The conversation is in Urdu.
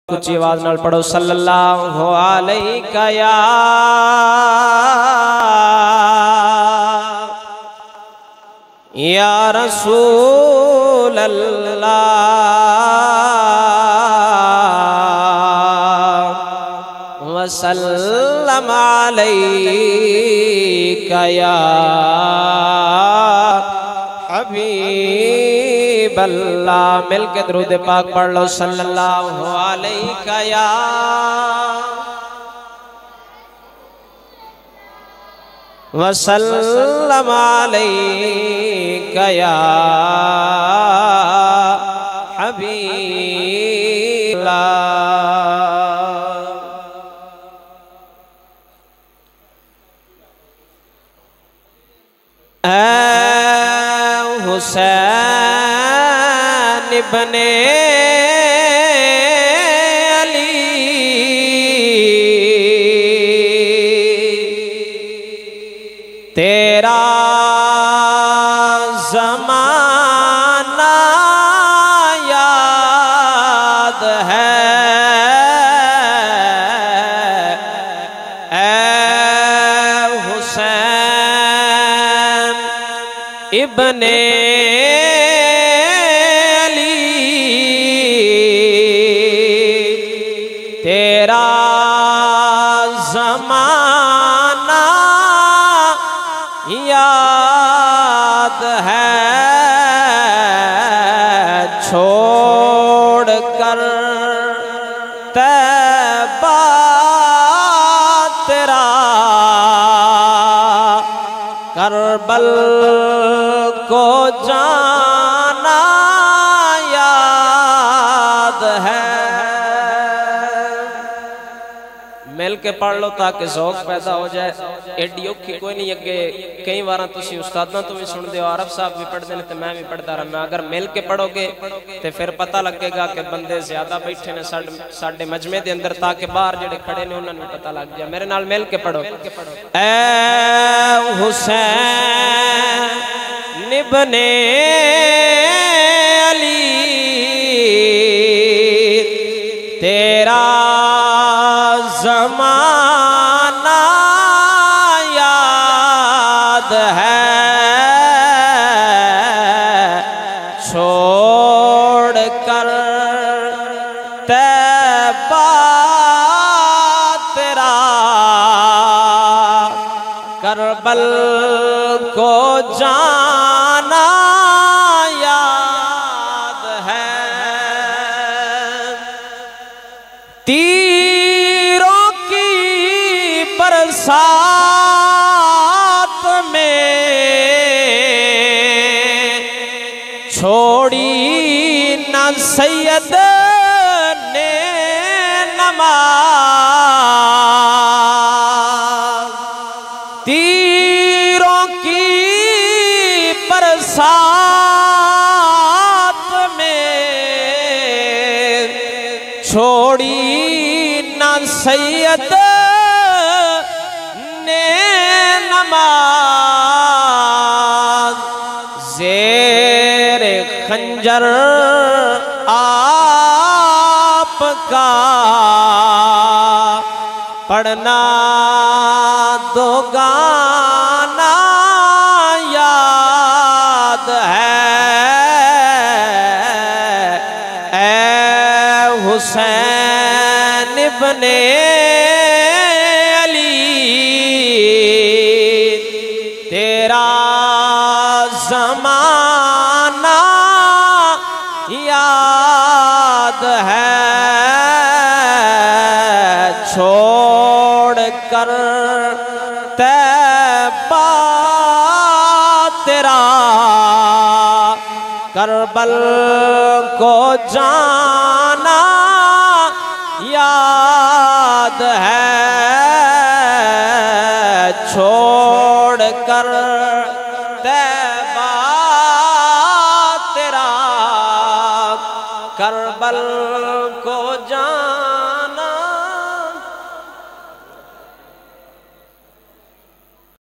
کچھ آواز نال پڑھو صلی اللہ علیہ یا رسول اللہ وسلم علیک یا حبیب اللہ مل کے درود پاک پڑھ لو صلی اللہ علیہ یا وسلم علیک یا حبیب اللہ اے حسین ابن علی تیرا زمانہ یاد ہے اے حسین ابن تیرا زمانہ یاد ہے چھوڑ کر طیبہ تیرا کربل کو جانا یاد ہے مل کے پڑھ لو تاکہ ذوق پیدا ہو جائے ایڈی اوکھی کوئی نہیں اگے کئی بارہ تسی استاداں تو بھی سن دے عارف صاحب بھی پڑھ دینے تے میں بھی پڑھ رہا میں اگر مل کے پڑھو گے تے پھر پتہ لگے گا کہ بندے زیادہ بیٹھے نے ساڑھے مجمع دے اندر تاکہ باہر جڑے کھڑے نے انہوں نے پتہ لگ جائے میرے نال مل کے پڑھو اے حسین ابن علی تیرا زمانہ یاد ہے چھوڑ کر طیبہ تیرا کربل کو جانا یاد ہے تیروں کی برسات میں چھوڑی نہ سید نے نماز تیروں کی برسات میں چھوڑی نہ سید نے نماز زیر خنجر آپ کا پڑھنا دو گانا یاد ہے اے حسین ابن علی تیرا زمانہ یاد ہے چھوڑ کر طیبہ تیرا کربل کو جانا یاد ہے چھوڑ کر طیبہ تیرا کربل